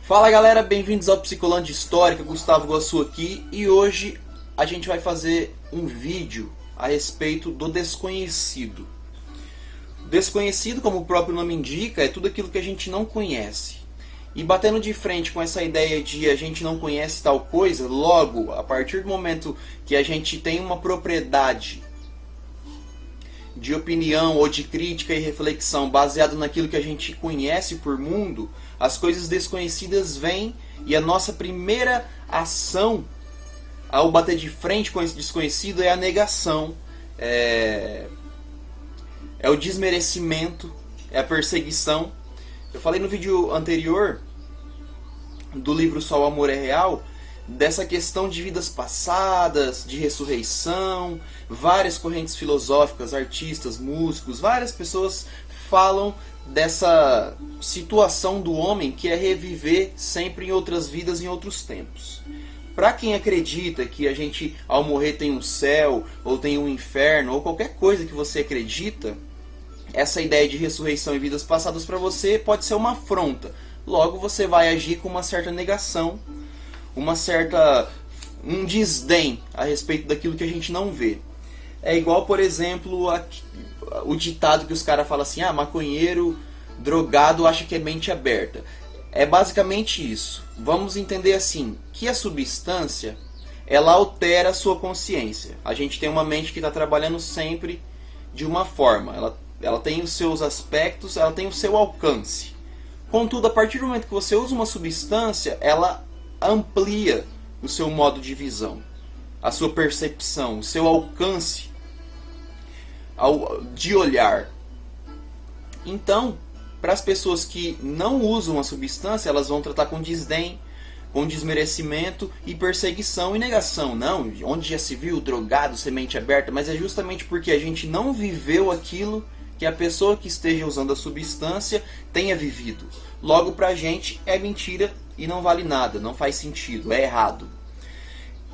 Fala galera, bem-vindos ao Psicolândia Histórica, Gustavo Guassu aqui, e hoje a gente vai fazer um vídeo a respeito do desconhecido. Desconhecido, como o próprio nome indica, é tudo aquilo que a gente não conhece. E batendo de frente com essa ideia de a gente não conhece tal coisa, logo, a partir do momento que a gente tem uma propriedade de opinião ou de crítica e reflexão baseado naquilo que a gente conhece por mundo, as coisas desconhecidas vêm e a nossa primeira ação ao bater de frente com esse desconhecido é a negação, é o desmerecimento, é a perseguição. Eu falei no vídeo anterior do livro Só o Amor é Real dessa questão de vidas passadas, de ressurreição. Várias correntes filosóficas, artistas, músicos, várias pessoas falam dessa situação do homem que é reviver sempre em outras vidas, em outros tempos. Para quem acredita que a gente ao morrer tem um céu, ou tem um inferno, ou qualquer coisa que você acredita, essa ideia de ressurreição em vidas passadas para você pode ser uma afronta. Logo você vai agir com uma certa negação, um desdém a respeito daquilo que a gente não vê. É igual, por exemplo, o ditado que os caras falam assim: maconheiro drogado acha que é mente aberta. É basicamente isso. Vamos entender assim, que a substância, ela altera a sua consciência. A gente tem uma mente que está trabalhando sempre de uma forma. Ela tem os seus aspectos, ela tem o seu alcance. Contudo, a partir do momento que você usa uma substância, ela amplia o seu modo de visão, a sua percepção, o seu alcance de olhar. Então, para as pessoas que não usam a substância, elas vão tratar com desdém, com desmerecimento e perseguição e negação. Não, onde já se viu drogado, semente aberta, mas é justamente porque a gente não viveu aquilo que a pessoa que esteja usando a substância tenha vivido. Logo, pra gente é mentira e não vale nada, não faz sentido, é errado.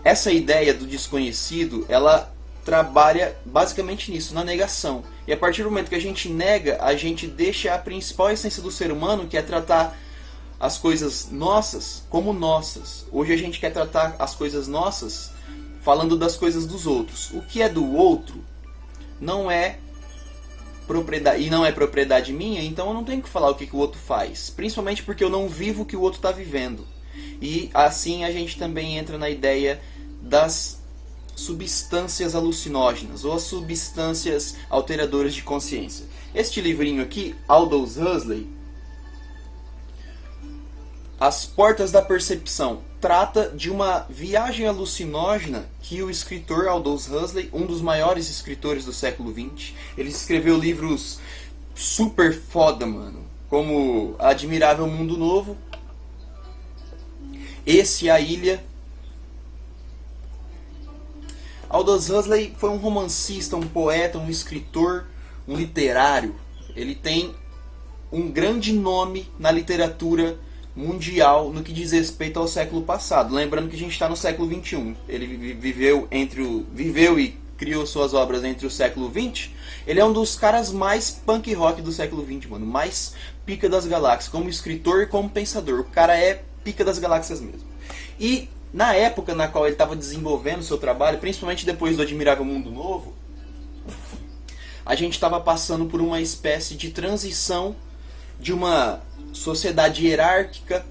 Essa ideia do desconhecido, ela trabalha basicamente nisso, na negação. E a partir do momento que a gente nega, a gente deixa a principal essência do ser humano, que é tratar as coisas nossas como nossas. Hoje a gente quer tratar as coisas nossas falando das coisas dos outros. O que é do outro não é propriedade, e não é propriedade minha, então eu não tenho que falar o que o outro faz. Principalmente porque eu não vivo o que o outro está vivendo. E assim a gente também entra na ideia das substâncias alucinógenas ou as substâncias alteradoras de consciência. Este livrinho aqui, Aldous Huxley, As Portas da Percepção, trata de uma viagem alucinógena que o escritor Aldous Huxley, um dos maiores escritores do século XX, ele escreveu livros super foda, mano, como Admirável Mundo Novo, esse A Ilha. Aldous Huxley foi um romancista, um poeta, um escritor, um literário. Ele tem um grande nome na literatura mundial no que diz respeito ao século passado. Lembrando que a gente está no século XXI. Ele viveu e criou suas obras entre o século XX. Ele é um dos caras mais punk rock do século XX, mano. Mais pica das galáxias, como escritor e como pensador. O cara é pica das galáxias mesmo. E na época na qual ele estava desenvolvendo o seu trabalho, principalmente depois do Admirável Mundo Novo, a gente estava passando por uma espécie de transição de uma sociedade hierárquica,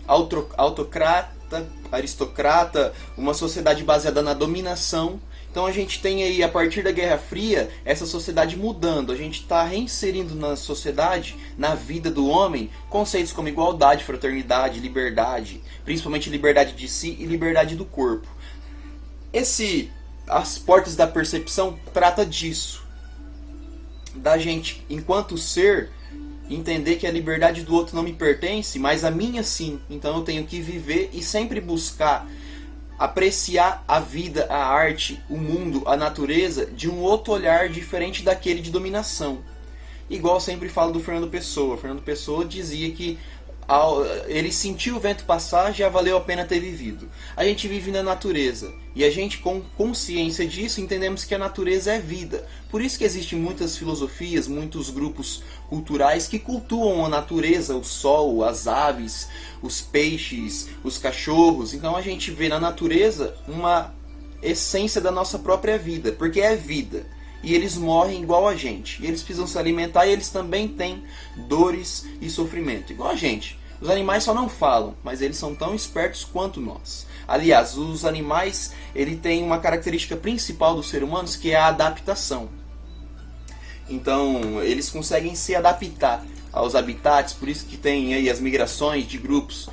autocrata, aristocrata, uma sociedade baseada na dominação. Então a gente tem aí, a partir da Guerra Fria, essa sociedade mudando. A gente está reinserindo na sociedade, na vida do homem, conceitos como igualdade, fraternidade, liberdade, principalmente liberdade de si e liberdade do corpo. As Portas da Percepção trata disso. Da gente, enquanto ser, entender que a liberdade do outro não me pertence, mas a minha sim. Então eu tenho que viver e sempre buscar apreciar a vida, a arte, o mundo, a natureza de um outro olhar diferente daquele de dominação. Igual eu sempre falo do Fernando Pessoa. Fernando Pessoa dizia que Ele sentiu o vento passar, já valeu a pena ter vivido. A gente vive na natureza, e a gente, com consciência disso, entendemos que a natureza é vida. Por isso que existem muitas filosofias, muitos grupos culturais que cultuam a natureza, o sol, as aves, os peixes, os cachorros. Então a gente vê na natureza uma essência da nossa própria vida, porque é vida. E eles morrem igual a gente. E eles precisam se alimentar e eles também têm dores e sofrimento, igual a gente. Os animais só não falam, mas eles são tão espertos quanto nós. Aliás, os animais, ele tem uma característica principal dos seres humanos, que é a adaptação. Então, eles conseguem se adaptar aos habitats, por isso que tem aí as migrações de grupos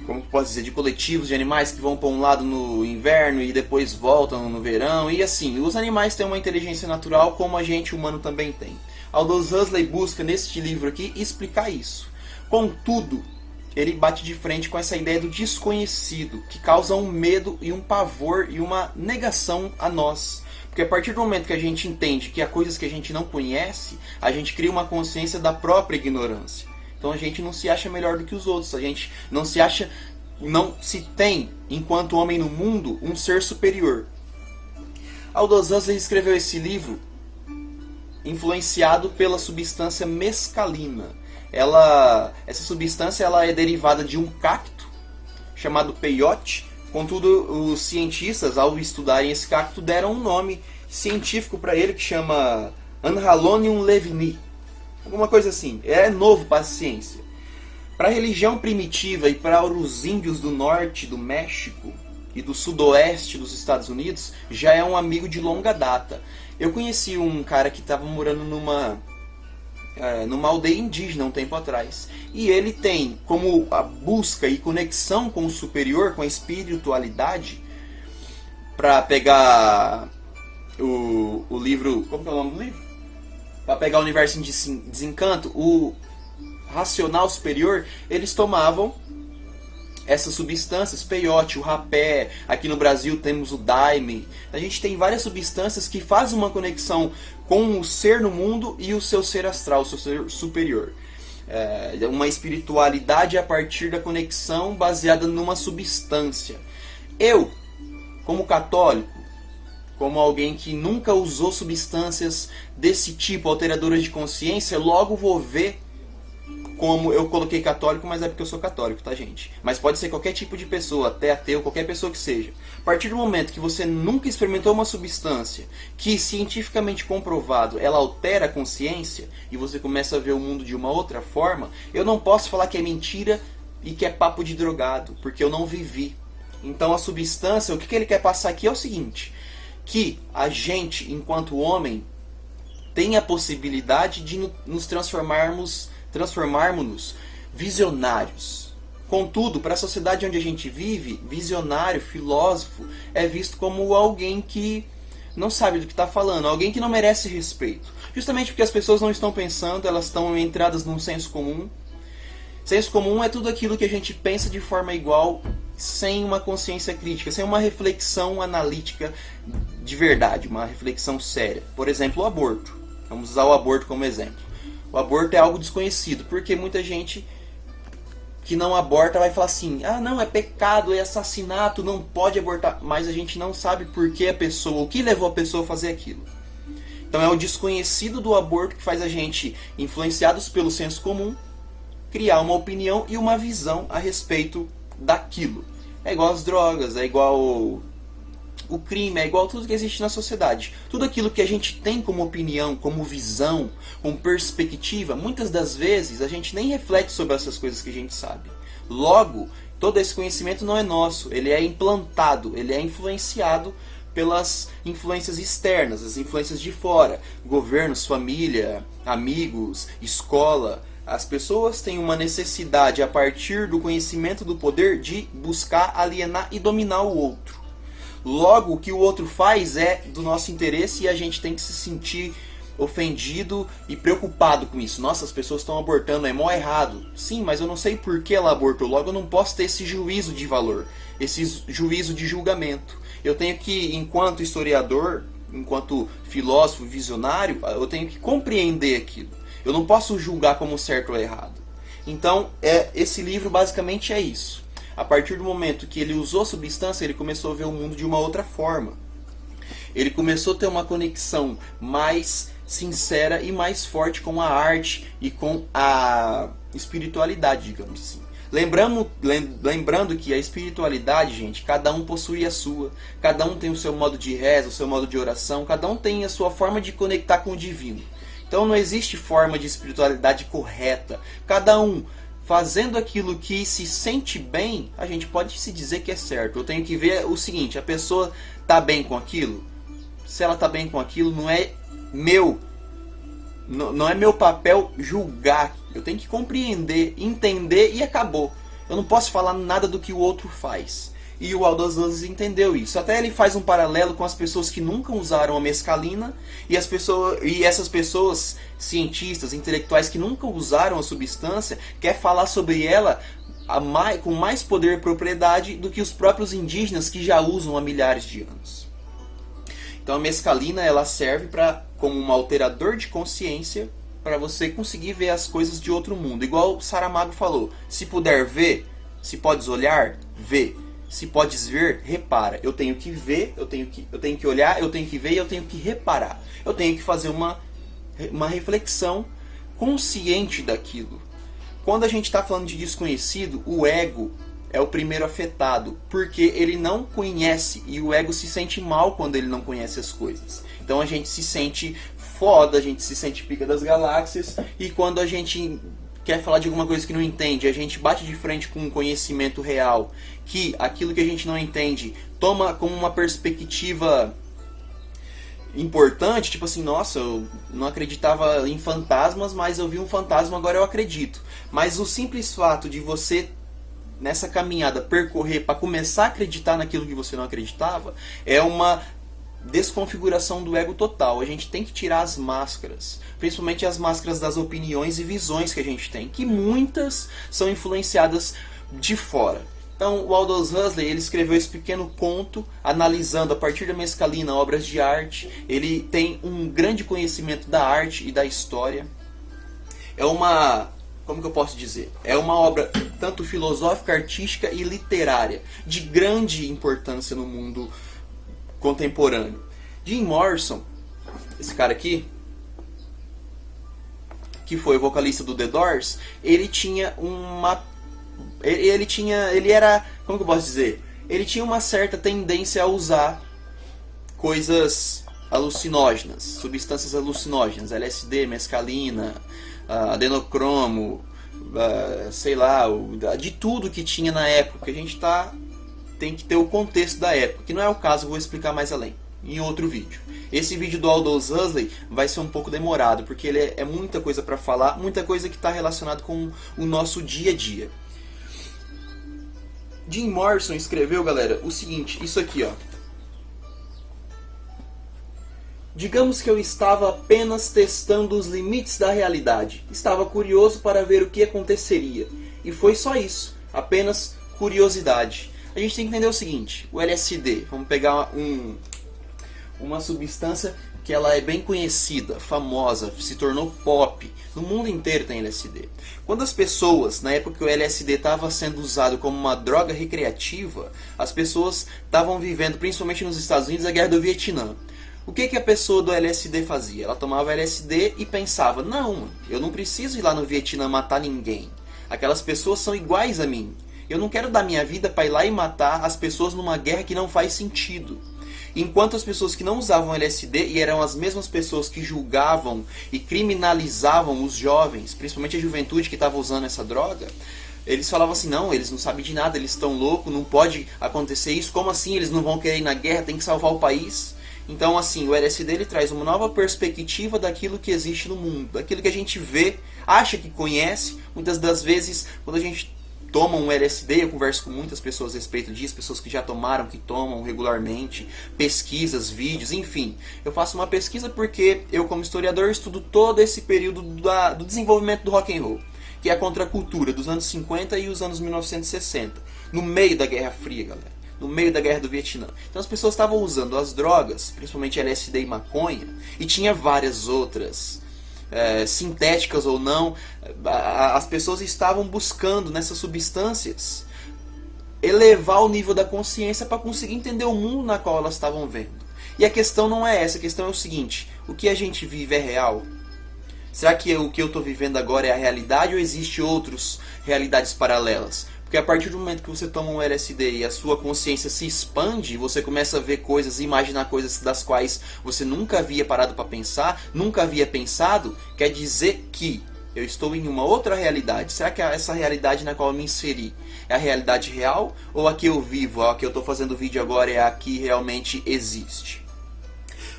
como posso dizer, de coletivos de animais que vão para um lado no inverno e depois voltam no verão. E assim, os animais têm uma inteligência natural como a gente humano também tem. Aldous Huxley busca neste livro aqui explicar isso. Contudo, ele bate de frente com essa ideia do desconhecido, que causa um medo e um pavor e uma negação a nós. Porque a partir do momento que a gente entende que há coisas que a gente não conhece, a gente cria uma consciência da própria ignorância. Então a gente não se acha melhor do que os outros, a gente não se acha, não se tem, enquanto homem no mundo, um ser superior. Aldous Huxley escreveu esse livro influenciado pela substância mescalina. Essa substância ela é derivada de um cacto chamado peyote. Contudo, os cientistas, ao estudarem esse cacto, deram um nome científico para ele que chama Anhalonium levini. Alguma coisa assim. É novo para a ciência. Para a religião primitiva e para os índios do norte do México e do sudoeste dos Estados Unidos, já é um amigo de longa data. Eu conheci um cara que estava morando numa aldeia indígena um tempo atrás. E ele tem como a busca e conexão com o superior, com a espiritualidade, para pegar o livro... Como que é o nome do livro? Para pegar o Universo em Desencanto, o racional superior, eles tomavam essas substâncias, peyote, o rapé, aqui no Brasil temos o daime. A gente tem várias substâncias que fazem uma conexão com o ser no mundo e o seu ser astral, o seu ser superior. Uma espiritualidade a partir da conexão baseada numa substância. Eu, como católico, como alguém que nunca usou substâncias desse tipo, alteradoras de consciência, logo vou ver, como eu coloquei católico, mas é porque eu sou católico, tá, gente? Mas pode ser qualquer tipo de pessoa, até ateu, qualquer pessoa que seja. A partir do momento que você nunca experimentou uma substância que, cientificamente comprovado, ela altera a consciência, e você começa a ver o mundo de uma outra forma, eu não posso falar que é mentira e que é papo de drogado, porque eu não vivi. Então a substância, o que ele quer passar aqui é o seguinte, que a gente, enquanto homem, tem a possibilidade de nos transformarmos visionários. Contudo, para a sociedade onde a gente vive, visionário, filósofo, é visto como alguém que não sabe do que está falando, alguém que não merece respeito. Justamente porque as pessoas não estão pensando, elas estão entradas num senso comum. Senso comum é tudo aquilo que a gente pensa de forma igual, sem uma consciência crítica, sem uma reflexão analítica de verdade, uma reflexão séria. Por exemplo, o aborto. Vamos usar o aborto como exemplo. O aborto é algo desconhecido, porque muita gente que não aborta vai falar assim, ah não, é pecado, é assassinato, não pode abortar. Mas a gente não sabe por que a pessoa, o que levou a pessoa a fazer aquilo. Então é o desconhecido do aborto que faz a gente, influenciados pelo senso comum, criar uma opinião e uma visão a respeito daquilo. É igual as drogas, é igual o crime, é igual tudo que existe na sociedade. Tudo aquilo que a gente tem como opinião, como visão, como perspectiva, muitas das vezes a gente nem reflete sobre essas coisas que a gente sabe. Logo, todo esse conhecimento não é nosso, ele é implantado, ele é influenciado pelas influências externas, as influências de fora, governos, família, amigos, escola. As pessoas têm uma necessidade, a partir do conhecimento do poder, de buscar alienar e dominar o outro. Logo, o que o outro faz é do nosso interesse e a gente tem que se sentir ofendido e preocupado com isso. Nossa, as pessoas estão abortando, é mó errado. Sim, mas eu não sei por que ela abortou. Logo, eu não posso ter esse juízo de valor, esse juízo de julgamento. Eu tenho que, enquanto historiador, enquanto filósofo, visionário, eu tenho que compreender aquilo. Eu não posso julgar como certo ou errado. Então, esse livro basicamente é isso. A partir do momento que ele usou a substância, ele começou a ver o mundo de uma outra forma. Ele começou a ter uma conexão mais sincera e mais forte com a arte e com a espiritualidade, digamos assim. Lembrando que a espiritualidade, gente, cada um possui a sua. Cada um tem o seu modo de reza, o seu modo de oração. Cada um tem a sua forma de conectar com o divino. Então não existe forma de espiritualidade correta. Cada um fazendo aquilo que se sente bem, a gente pode se dizer que é certo. Eu tenho que ver o seguinte, a pessoa está bem com aquilo? Se ela está bem com aquilo, não é meu papel julgar. Eu tenho que compreender, entender e acabou. Eu não posso falar nada do que o outro faz. E o Aldous Huxley entendeu isso. Até ele faz um paralelo com as pessoas que nunca usaram a mescalina e essas pessoas, cientistas, intelectuais que nunca usaram a substância, quer falar sobre ela com mais poder e propriedade do que os próprios indígenas que já usam há milhares de anos. Então a mescalina ela serve como um alterador de consciência para você conseguir ver as coisas de outro mundo. Igual o Saramago falou, se puder ver, se podes olhar, vê. Se podes ver, repara. Eu tenho que ver, eu tenho que olhar, eu tenho que ver e eu tenho que reparar. Eu tenho que fazer uma reflexão consciente daquilo. Quando a gente está falando de desconhecido, o ego é o primeiro afetado, porque ele não conhece e o ego se sente mal quando ele não conhece as coisas. Então a gente se sente foda, a gente se sente pica das galáxias, e quando a gente quer falar de alguma coisa que não entende, a gente bate de frente com um conhecimento real, que aquilo que a gente não entende toma como uma perspectiva importante, tipo assim, nossa, eu não acreditava em fantasmas, mas eu vi um fantasma, agora eu acredito. Mas o simples fato de você, nessa caminhada, percorrer para começar a acreditar naquilo que você não acreditava, é uma desconfiguração do ego total. A gente tem que tirar as máscaras, principalmente as máscaras das opiniões e visões que a gente tem, que muitas são influenciadas de fora. Então o Aldous Huxley ele escreveu esse pequeno conto analisando a partir da mescalina obras de arte. Ele tem um grande conhecimento da arte e da história. É uma, como que eu posso dizer? É uma obra tanto filosófica, artística e literária de grande importância no mundo contemporâneo. Jim Morrison, esse cara aqui, que foi o vocalista do The Doors, ele tinha ele era, como que eu posso dizer? Ele tinha uma certa tendência a usar coisas alucinógenas, substâncias alucinógenas, LSD, mescalina, adenocromo, sei lá, de tudo que tinha na época, que a gente tem que ter o contexto da época, que não é o caso, eu vou explicar mais além, em outro vídeo. Esse vídeo do Aldous Huxley vai ser um pouco demorado, porque ele é muita coisa para falar, muita coisa que está relacionada com o nosso dia a dia. Jim Morrison escreveu, galera, o seguinte, isso aqui, ó. Digamos que eu estava apenas testando os limites da realidade. Estava curioso para ver o que aconteceria. E foi só isso, apenas curiosidade. A gente tem que entender o seguinte, o LSD, vamos pegar uma substância que ela é bem conhecida, famosa, se tornou pop, no mundo inteiro tem LSD. Quando as pessoas, na época que o LSD estava sendo usado como uma droga recreativa, as pessoas estavam vivendo, principalmente nos Estados Unidos, a guerra do Vietnã. O que a pessoa do LSD fazia? Ela tomava LSD e pensava, não, eu não preciso ir lá no Vietnã matar ninguém. Aquelas pessoas são iguais a mim. Eu não quero dar minha vida para ir lá e matar as pessoas numa guerra que não faz sentido. Enquanto as pessoas que não usavam LSD, e eram as mesmas pessoas que julgavam e criminalizavam os jovens, principalmente a juventude que estava usando essa droga, eles falavam assim, não, eles não sabem de nada, eles estão loucos, não pode acontecer isso, como assim eles não vão querer ir na guerra, tem que salvar o país? Então assim, o LSD ele traz uma nova perspectiva daquilo que existe no mundo, daquilo que a gente vê, acha que conhece, muitas das vezes quando a gente toma um LSD, eu converso com muitas pessoas a respeito disso, pessoas que já tomaram, que tomam regularmente, pesquisas, vídeos, enfim. Eu faço uma pesquisa porque eu, como historiador, estudo todo esse período do desenvolvimento do rock and roll, que é a contracultura dos anos 50 e os anos 1960, no meio da Guerra Fria, galera, no meio da Guerra do Vietnã. Então as pessoas estavam usando as drogas, principalmente LSD e maconha, e tinha várias outras sintéticas ou não, as pessoas estavam buscando nessas substâncias elevar o nível da consciência para conseguir entender o mundo na qual elas estavam vendo. E a questão não é essa, a questão é o seguinte: o que a gente vive é real? Será que o que eu estou vivendo agora é a realidade ou existe outras realidades paralelas? Porque a partir do momento que você toma um LSD e a sua consciência se expande, você começa a ver coisas e imaginar coisas das quais você nunca havia parado para pensar, nunca havia pensado, quer dizer que eu estou em uma outra realidade. Será que essa realidade na qual eu me inseri é a realidade real? Ou a que eu vivo, a que eu estou fazendo vídeo agora é a que realmente existe?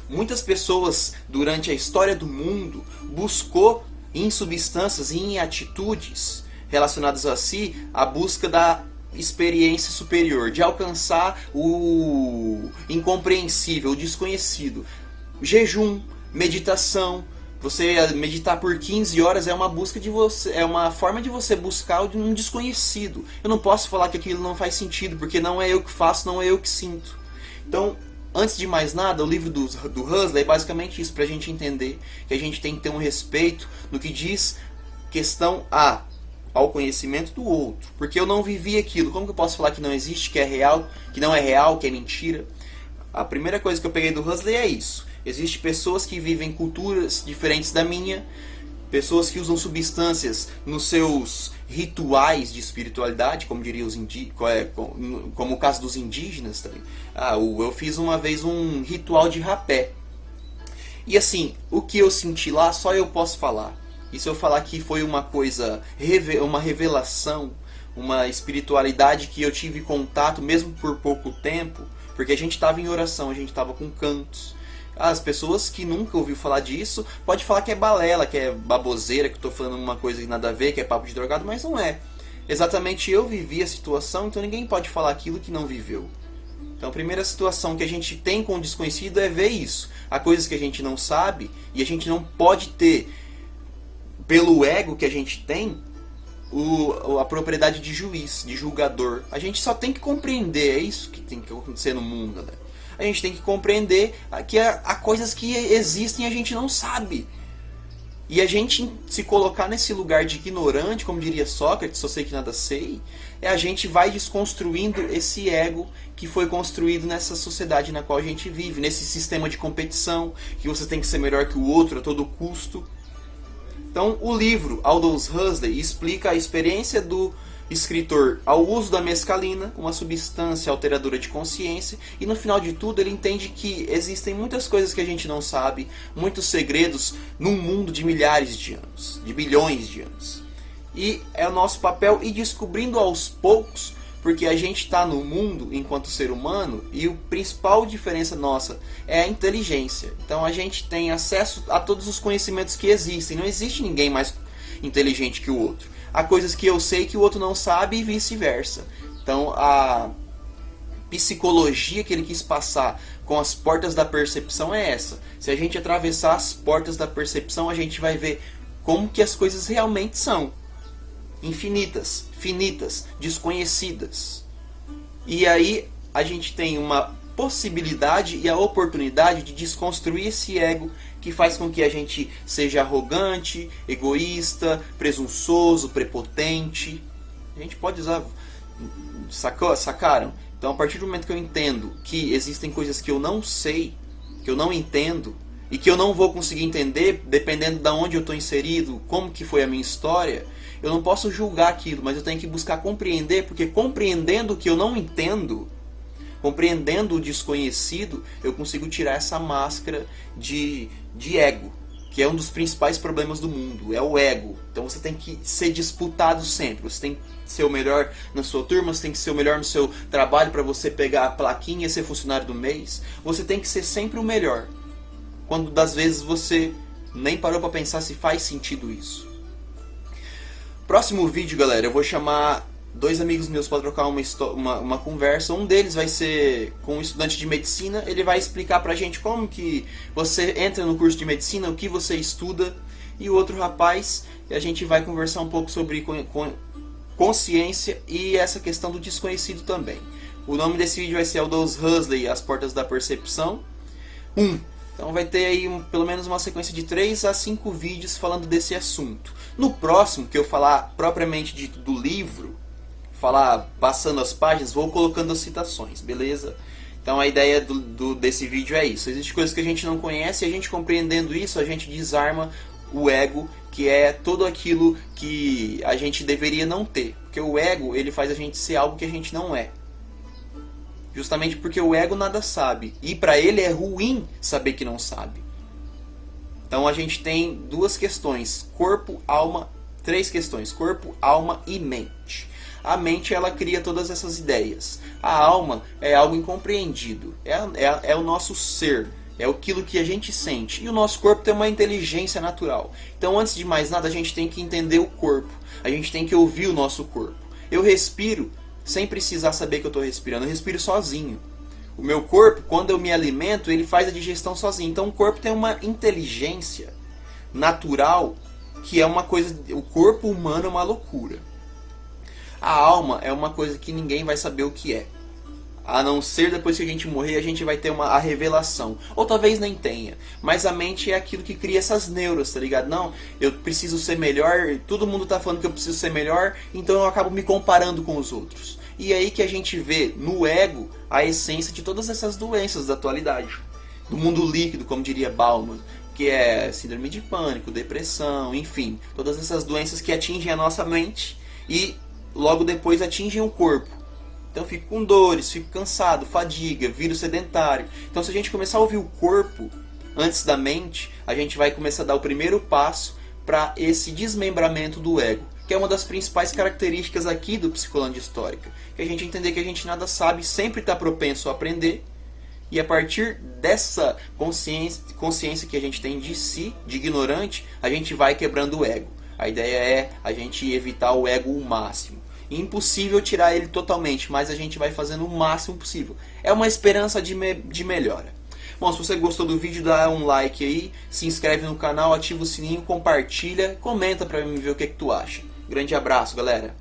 Muitas pessoas durante a história do mundo buscou em substâncias e em atitudes relacionadas a si a busca da experiência superior, de alcançar o incompreensível, o desconhecido. Jejum, meditação. Você meditar por 15 horas é uma busca de você, é uma forma de você buscar um desconhecido. Eu não posso falar que aquilo não faz sentido, porque não é eu que faço, não é eu que sinto. Então, antes de mais nada, o livro do Huxley é basicamente isso, para a gente entender que a gente tem que ter um respeito no que diz questão ao conhecimento do outro. Porque eu não vivi aquilo, como que eu posso falar que não existe, que é real, que não é real, que é mentira? A primeira coisa que eu peguei do Huxley é isso. Existem pessoas que vivem culturas diferentes da minha, pessoas que usam substâncias nos seus rituais de espiritualidade, como diriam os como o caso dos indígenas também. Eu fiz uma vez um ritual de rapé. E assim, o que eu senti lá, só eu posso falar. E se eu falar que foi uma coisa, uma revelação, uma espiritualidade que eu tive contato, mesmo por pouco tempo, porque a gente estava em oração, a gente estava com cantos. As pessoas que nunca ouviu falar disso pode falar que é balela, que é baboseira, que eu tô falando uma coisa que nada a ver, que é papo de drogado, mas não é. Exatamente, eu vivi a situação, então ninguém pode falar aquilo que não viveu. Então a primeira situação que a gente tem com o desconhecido é ver isso. Há coisas que a gente não sabe e a gente não pode ter, pelo ego que a gente tem, a propriedade de juiz, de julgador. A gente só tem que compreender, é isso que tem que acontecer no mundo, galera. A gente tem que compreender que há coisas que existem e a gente não sabe. E a gente se colocar nesse lugar de ignorante, como diria Sócrates, só sei que nada sei, a gente vai desconstruindo esse ego que foi construído nessa sociedade na qual a gente vive, nesse sistema de competição, que você tem que ser melhor que o outro a todo custo. Então o livro Aldous Huxley explica a experiência do escritor ao uso da mescalina, uma substância alteradora de consciência, e no final de tudo ele entende que existem muitas coisas que a gente não sabe, muitos segredos num mundo de milhares de anos, de bilhões de anos. E é o nosso papel ir descobrindo aos poucos, porque a gente está no mundo enquanto ser humano e a principal diferença nossa é a inteligência. Então a gente tem acesso a todos os conhecimentos que existem, não existe ninguém mais inteligente que o outro. Há coisas que eu sei que o outro não sabe e vice-versa. Então a psicologia que ele quis passar com as portas da percepção é essa. Se a gente atravessar as portas da percepção, a gente vai ver como que as coisas realmente são. Infinitas, finitas, desconhecidas. E aí a gente tem uma possibilidade e a oportunidade de desconstruir esse ego que faz com que a gente seja arrogante, egoísta, presunçoso, prepotente. A gente pode usar... Sacaram? Então a partir do momento que eu entendo que existem coisas que eu não sei, que eu não entendo, e que eu não vou conseguir entender, dependendo de onde eu estou inserido, como que foi a minha história, eu não posso julgar aquilo, mas eu tenho que buscar compreender, porque compreendendo o que eu não entendo, compreendendo o desconhecido, eu consigo tirar essa máscara de ego, que é um dos principais problemas do mundo, é o ego. Então você tem que ser disputado sempre, você tem que ser o melhor na sua turma, você tem que ser o melhor no seu trabalho para você pegar a plaquinha e ser funcionário do mês. Você tem que ser sempre o melhor, quando das vezes você nem parou para pensar se faz sentido isso. Próximo vídeo, galera, eu vou chamar dois amigos meus para trocar uma conversa. Um deles vai ser com um estudante de medicina. Ele vai explicar pra gente como que você entra no curso de medicina, o que você estuda. E o outro rapaz, a gente vai conversar um pouco sobre consciência e essa questão do desconhecido também. O nome desse vídeo vai ser Aldous Huxley, As Portas da Percepção 1. Então vai ter aí pelo menos uma sequência de 3 a 5 vídeos falando desse assunto. No próximo, que eu falar propriamente dito do livro, falar passando as páginas, vou colocando as citações, beleza? Então a ideia desse vídeo é isso. Existem coisas que a gente não conhece e a gente compreendendo isso, a gente desarma o ego, que é tudo aquilo que a gente deveria não ter. Porque o ego, ele faz a gente ser algo que a gente não é. Justamente porque o ego nada sabe. E para ele é ruim saber que não sabe. Então a gente tem 2 questões. Corpo, alma, 3 questões. Corpo, alma e mente. A mente, ela cria todas essas ideias. A alma é algo incompreendido. É o nosso ser. É aquilo que a gente sente. E o nosso corpo tem uma inteligência natural. Então antes de mais nada a gente tem que entender o corpo. A gente tem que ouvir o nosso corpo. Eu respiro sem precisar saber que eu estou respirando. Eu respiro sozinho. O meu corpo, quando eu me alimento, ele faz a digestão sozinho. Então o corpo tem uma inteligência natural que é uma coisa... O corpo humano é uma loucura. A alma é uma coisa que ninguém vai saber o que é. A não ser depois que a gente morrer, a gente vai ter a revelação. Ou talvez nem tenha. Mas a mente é aquilo que cria essas neuras, tá ligado? Não, eu preciso ser melhor, todo mundo tá falando que eu preciso ser melhor, então eu acabo me comparando com os outros. E é aí que a gente vê no ego a essência de todas essas doenças da atualidade. Do mundo líquido, como diria Bauman, que é síndrome de pânico, depressão, enfim. Todas essas doenças que atingem a nossa mente e logo depois atingem o corpo. Então eu fico com dores, fico cansado, fadiga, viro sedentário. Então se a gente começar a ouvir o corpo antes da mente, a gente vai começar a dar o primeiro passo para esse desmembramento do ego, que é uma das principais características aqui do Psicolândia Histórica. Que a gente entender que a gente nada sabe, sempre está propenso a aprender, e a partir dessa consciência que a gente tem de si, de ignorante, a gente vai quebrando o ego. A ideia é a gente evitar o ego o máximo. Impossível tirar ele totalmente, mas a gente vai fazendo o máximo possível. É uma esperança de melhora. Bom, se você gostou do vídeo, dá um like aí, se inscreve no canal, ativa o sininho, compartilha, comenta pra mim ver o que tu acha. Grande abraço, galera!